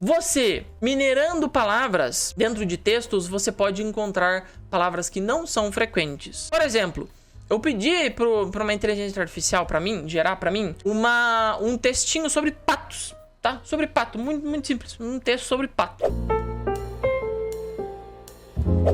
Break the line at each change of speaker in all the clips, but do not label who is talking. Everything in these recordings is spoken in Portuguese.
Você, minerando palavras dentro de textos, você pode encontrar palavras que não são frequentes. Por exemplo, eu pedi para uma inteligência artificial gerar para mim um textinho sobre patos, tá? Sobre pato, muito simples, um texto sobre pato.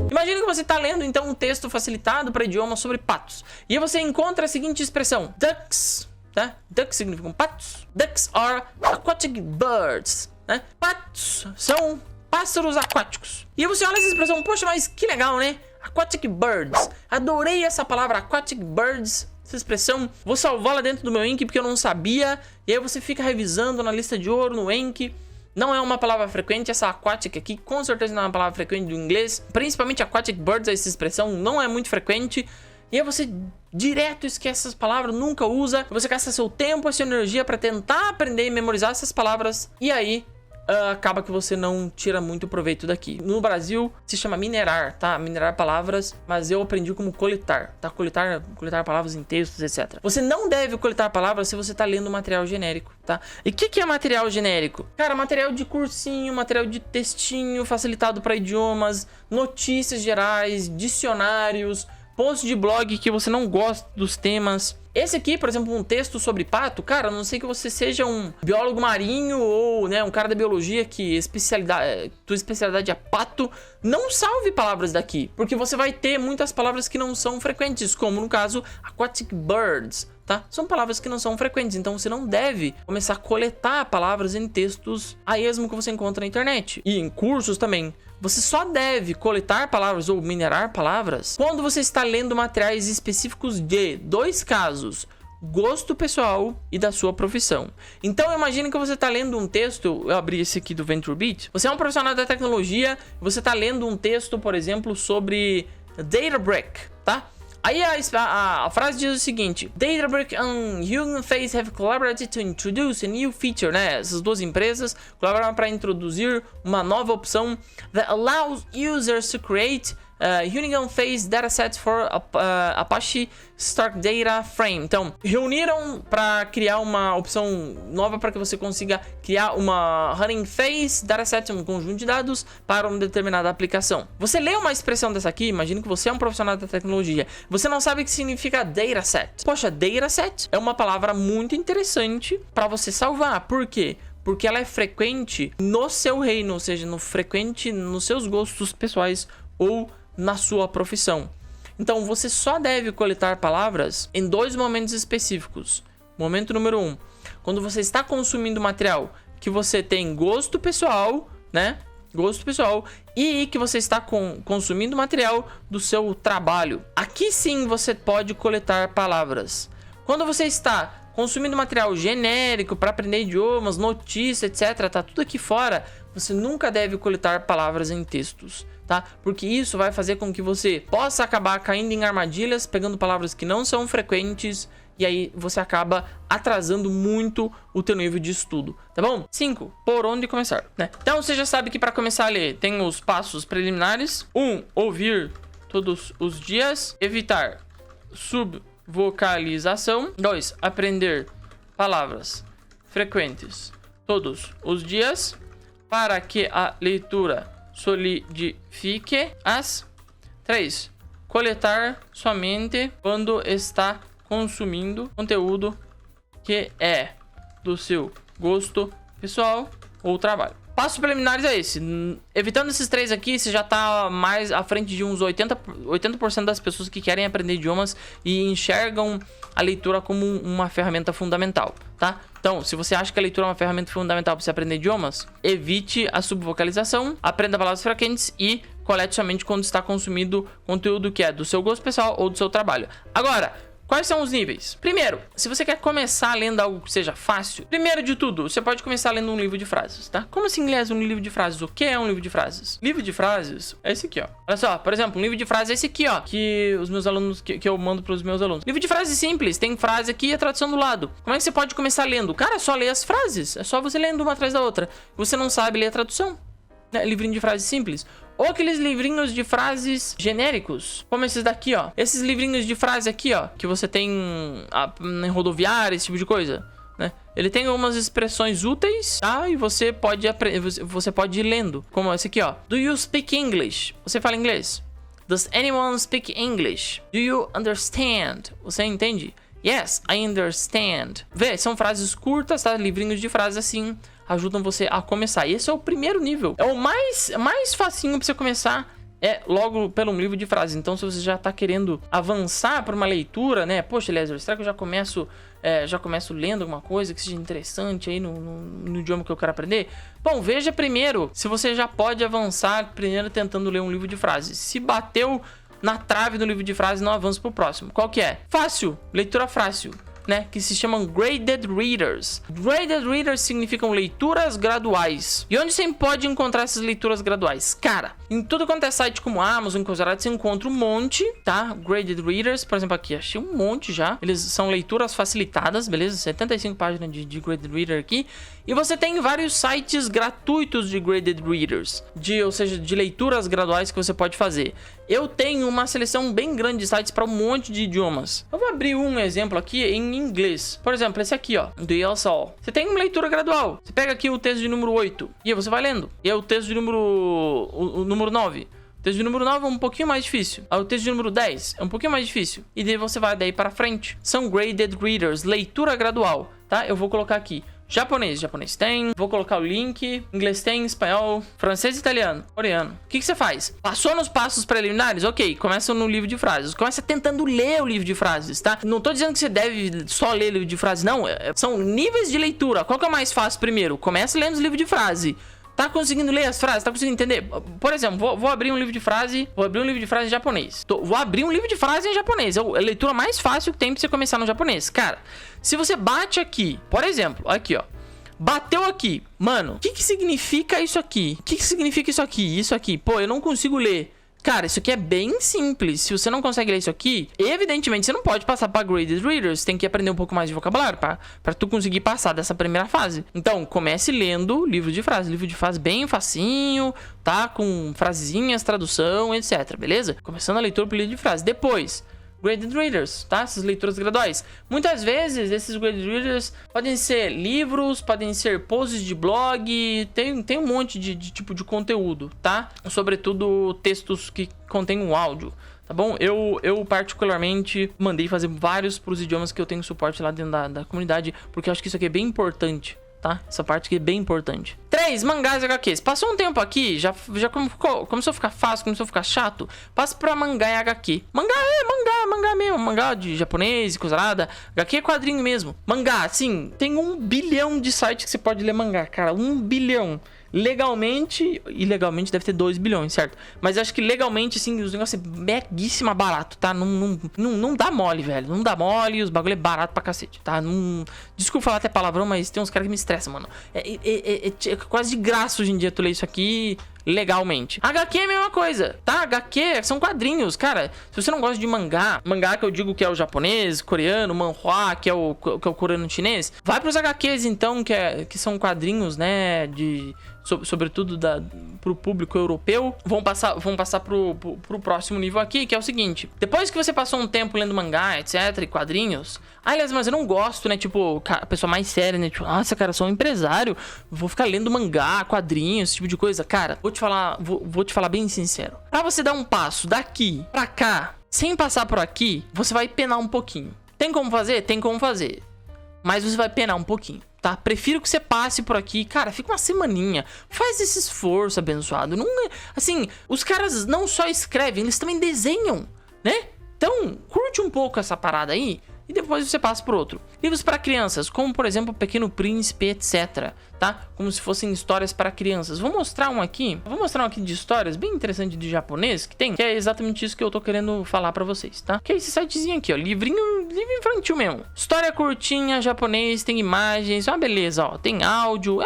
Imagina que você está lendo então um texto facilitado para idiomas sobre patos. E aí você encontra a seguinte expressão: ducks, tá? Ducks significam patos. Ducks are aquatic birds, né? Patos são pássaros aquáticos. E aí você olha essa expressão, poxa, mas que legal, né? Aquatic birds. Adorei essa palavra, aquatic birds, essa expressão. Vou salvá-la dentro do meu Enki porque eu não sabia. E aí você fica revisando na lista de ouro, no Enki. Não é uma palavra frequente, essa aquatic aqui com certeza não é uma palavra frequente do inglês. Principalmente aquatic birds, essa expressão não é muito frequente. E aí você direto esquece essas palavras, nunca usa. Você gasta seu tempo, a sua energia para tentar aprender e memorizar essas palavras. E aí acaba que você não tira muito proveito daqui. No Brasil se chama minerar, tá? Minerar palavras, mas eu aprendi como coletar, tá? Coletar palavras em textos, etc. Você não deve coletar palavras se você tá lendo material genérico, tá? E o que é material genérico? Cara, material de cursinho, material de textinho facilitado para idiomas, notícias gerais, dicionários, post de blog que você não gosta dos temas. Esse aqui, por exemplo, um texto sobre pato, cara, a não sei que você seja um biólogo marinho ou, né, um cara da biologia que tua especialidade é pato, não salve palavras daqui, porque você vai ter muitas palavras que não são frequentes, como no caso, aquatic birds, tá? São palavras que não são frequentes, então você não deve começar a coletar palavras em textos a esmo que você encontra na internet. E em cursos também. Você só deve coletar palavras ou minerar palavras quando você está lendo materiais específicos de dois casos: gosto pessoal e da sua profissão. Então imagine que você está lendo um texto, eu abri esse aqui do VentureBeat. Você é um profissional da tecnologia, você está lendo um texto, por exemplo, sobre Databricks, tá? Aí a frase diz o seguinte: Databricks and Hugging Face have collaborated to introduce a new feature, né? Essas duas empresas colaboraram para introduzir uma nova opção that allows users to create Hugging Face datasets for Apache Spark Data Frame. Então, reuniram para criar uma opção nova para que você consiga criar uma Hugging Face dataset, um conjunto de dados para uma determinada aplicação. Você lê uma expressão dessa aqui, imagina que você é um profissional da tecnologia, você não sabe o que significa dataset. Poxa, dataset é uma palavra muito interessante para você salvar. Por quê? Porque ela é frequente no seu reino, ou seja, frequente nos seus gostos pessoais ou na sua profissão. Então você só deve coletar palavras em dois momentos específicos. Momento número 1, quando você está consumindo material que você tem gosto pessoal, né? Gosto pessoal, e que você está consumindo material do seu trabalho. Aqui sim você pode coletar palavras. Quando você está consumindo material genérico para aprender idiomas, notícias, etc, tá tudo aqui fora, você nunca deve coletar palavras em textos, tá? Porque isso vai fazer com que você possa acabar caindo em armadilhas, pegando palavras que não são frequentes, e aí você acaba atrasando muito o teu nível de estudo, tá bom? 5. Por onde começar, né? Então você já sabe que para começar a ler tem os passos preliminares. 1. Ouvir todos os dias. Evitar subvocalização. 2. Aprender palavras frequentes todos os dias para que a leitura solidifique. 3. Coletar somente quando está consumindo conteúdo que é do seu gosto pessoal ou trabalho. Passos preliminares é esse. Evitando esses 3 aqui, você já tá mais à frente de uns 80% das pessoas que querem aprender idiomas e enxergam a leitura como uma ferramenta fundamental, tá? Então, se você acha que a leitura é uma ferramenta fundamental para você aprender idiomas, evite a subvocalização, aprenda palavras frequentes e colete somente quando está consumindo conteúdo que é do seu gosto pessoal ou do seu trabalho. Agora, quais são os níveis? Primeiro, se você quer começar lendo algo que seja fácil, primeiro de tudo, você pode começar lendo um livro de frases, tá? Como assim, aliás, um livro de frases? O que é um livro de frases? Livro de frases é esse aqui, ó. Olha só, por exemplo, um livro de frases é esse aqui, ó, que os meus alunos, que eu mando pros meus alunos. Livro de frases simples, tem frase aqui e a tradução do lado. Como é que você pode começar lendo? Cara, é só ler as frases, é só você lendo uma atrás da outra. Você não sabe ler a tradução, né? Livrinho de frases simples. Ou aqueles livrinhos de frases genéricos, como esses daqui, ó. Esses livrinhos de frase aqui, ó, que você tem em rodoviária, esse tipo de coisa, né? Ele tem algumas expressões úteis, tá? E você pode ir lendo. Como esse aqui, ó. Do you speak English? Você fala inglês? Does anyone speak English? Do you understand? Você entende? Yes, I understand. Vê, são frases curtas, tá? Livrinhos de frases assim ajudam você a começar. E esse é o primeiro nível. É o mais facinho pra você começar. É logo pelo livro de frases. Então, se você já tá querendo avançar para uma leitura, né? Poxa, Eliezer, será que eu já começo lendo alguma coisa que seja interessante aí no idioma que eu quero aprender? Bom, veja primeiro se você já pode avançar primeiro tentando ler um livro de frases. Se bateu na trave do livro de frases, não avança pro próximo. Qual que é? Fácil, leitura fácil, né? Que se chamam Graded Readers. Graded Readers significam leituras graduais. E onde você pode encontrar essas leituras graduais? Cara, em tudo quanto é site como Amazon, Coursera, você encontra um monte, tá? Graded Readers, por exemplo, aqui, achei um monte já. Eles são leituras facilitadas, beleza? 75 páginas de Graded Reader aqui. E você tem vários sites gratuitos de Graded Readers, ou seja, de leituras graduais que você pode fazer. Eu tenho uma seleção bem grande de sites para um monte de idiomas. Eu vou abrir um exemplo aqui em inglês. Por exemplo, esse aqui, ó, do ESL. Você tem uma leitura gradual. Você pega aqui o texto de número 8 e aí você vai lendo. E aí o texto de o número 9. O texto de número 9 é um pouquinho mais difícil. Aí o texto de número 10 é um pouquinho mais difícil. E daí você vai daí para frente. São Graded Readers, leitura gradual, tá? Eu vou colocar aqui japonês tem, vou colocar o link, inglês tem, espanhol, francês, italiano, coreano. O que você faz? Passou nos passos preliminares? Ok, começa no livro de frases. Começa tentando ler o livro de frases, tá? Não tô dizendo que você deve só ler livro de frases, não. São níveis de leitura. Qual que é o mais fácil primeiro? Começa lendo os livros de frase. Tá conseguindo ler as frases? Tá conseguindo entender? Por exemplo, vou abrir um livro de frase. Vou abrir um livro de frase em japonês. Vou abrir um livro de frase em japonês. É a leitura mais fácil que tem pra você começar no japonês. Cara, se você bate aqui, por exemplo, aqui, ó. Bateu aqui. Mano, o que significa isso aqui? O que significa isso aqui? Isso aqui. Pô, eu não consigo ler. Cara, isso aqui é bem simples. Se você não consegue ler isso aqui, evidentemente você não pode passar para Graded Readers. Você tem que aprender um pouco mais de vocabulário para tu conseguir passar dessa primeira fase. Então, comece lendo livro de frase. Livro de frase bem facinho, tá? Com frasezinhas, tradução, etc. Beleza? Começando a leitura pro livro de frase. Depois, Graded Readers, tá? Essas leituras graduais. Muitas vezes, esses Graded Readers podem ser livros, podem ser posts de blog, tem um monte de tipo de conteúdo, tá? Sobretudo textos que contêm um áudio, tá bom? Eu particularmente mandei fazer vários pros idiomas que eu tenho suporte lá dentro da comunidade, porque eu acho que isso aqui é bem importante, tá? Essa parte aqui é bem importante. 3. Mangás e HQs. Passou um tempo aqui, já começou a ficar fácil, começou a ficar chato. Passa pra mangá e HQ. Mangá mesmo. Mangá de japonês e coisa nada. HQ é quadrinho mesmo. Mangá, sim, tem 1 bilhão de sites que você pode ler mangá, cara. 1 bilhão. Legalmente, ilegalmente deve ter 2 bilhões, certo? Mas acho que legalmente, assim, os negócios é meguíssima barato, tá? Não dá mole, velho. Não dá mole, os bagulho é barato pra cacete, tá? Desculpa falar até palavrão, mas tem uns caras que me estressam, mano. É quase de graça hoje em dia tu ler isso aqui legalmente. HQ é a mesma coisa, tá? HQ são quadrinhos, cara. Se você não gosta de mangá que eu digo que é o japonês, coreano, manhwa, que é o coreano chinês, vai pros HQs então, que são quadrinhos, né, sobretudo pro público europeu. Vão passar pro próximo nível aqui, que é o seguinte: depois que você passou um tempo lendo mangá, etc, e quadrinhos, aliás, mas eu não gosto, né, tipo, a pessoa mais séria, né, tipo, nossa, cara, eu sou um empresário, vou ficar lendo mangá, quadrinhos, esse tipo de coisa. Cara, vou te falar bem sincero, pra você dar um passo daqui pra cá, sem passar por aqui, você vai penar um pouquinho. Tem como fazer? Tem como fazer, mas você vai penar um pouquinho, tá? Prefiro que você passe por aqui. Cara, fica uma semaninha. Faz esse esforço, abençoado. Não, assim, os caras não só escrevem, eles também desenham, né? Então, curte um pouco essa parada aí e depois você passa por outro. Livros para crianças, como por exemplo Pequeno Príncipe, etc, tá? Como se fossem histórias para crianças. Vou mostrar um aqui de histórias bem interessante de japonês que tem, que é exatamente isso que eu tô querendo falar pra vocês, tá? Que é esse sitezinho aqui, ó, livro infantil mesmo. História curtinha, japonês, tem imagens, uma beleza, ó, tem áudio,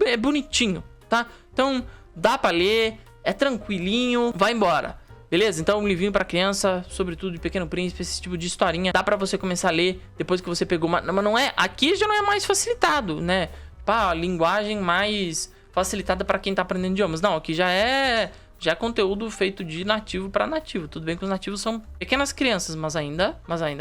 é bonitinho, tá? Então, dá pra ler, é tranquilinho, vai embora. Beleza? Então, um livrinho pra criança, sobretudo de Pequeno Príncipe, esse tipo de historinha, dá pra você começar a ler depois que você pegou uma... Mas não é... Aqui já não é mais facilitado, né? Pá, a linguagem mais facilitada pra quem tá aprendendo idiomas. Não, aqui já é já é conteúdo feito de nativo para nativo. Tudo bem que os nativos são pequenas crianças, mas ainda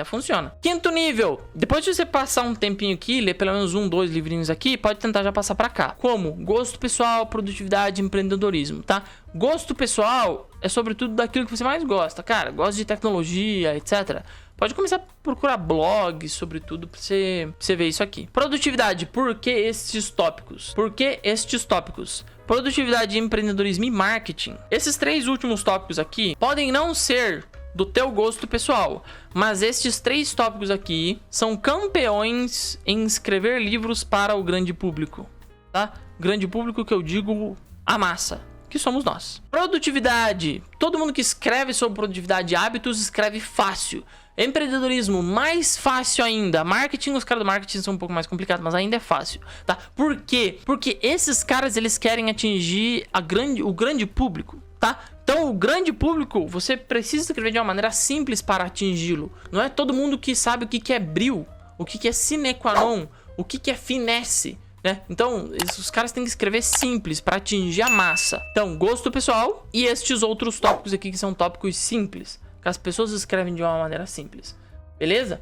funciona. Quinto nível. Depois de você passar um tempinho aqui, ler pelo menos 1, 2 livrinhos aqui, pode tentar já passar para cá. Como? Gosto pessoal, produtividade, empreendedorismo, tá? Gosto pessoal é sobretudo daquilo que você mais gosta. Cara, gosta de tecnologia, etc. Pode começar a procurar blogs, sobretudo, pra você ver isso aqui. Produtividade, por que estes tópicos? Por que estes tópicos? Produtividade, empreendedorismo e marketing. Esses 3 últimos tópicos aqui podem não ser do teu gosto pessoal, mas estes 3 tópicos aqui são campeões em escrever livros para o grande público, tá? Grande público que eu digo a massa, que somos nós. Produtividade. Todo mundo que escreve sobre produtividade e hábitos escreve fácil. Empreendedorismo, mais fácil ainda. Marketing, os caras do marketing são um pouco mais complicados, mas ainda é fácil, tá? Por quê? Porque esses caras, eles querem atingir o grande público, tá? Então, o grande público, você precisa escrever de uma maneira simples para atingi-lo. Não é todo mundo que sabe o que é bril, o que é sine qua non, o que é finesse, né? Então, os caras têm que escrever simples para atingir a massa. Então, gosto pessoal e estes outros tópicos aqui que são tópicos simples, que as pessoas escrevem de uma maneira simples. Beleza?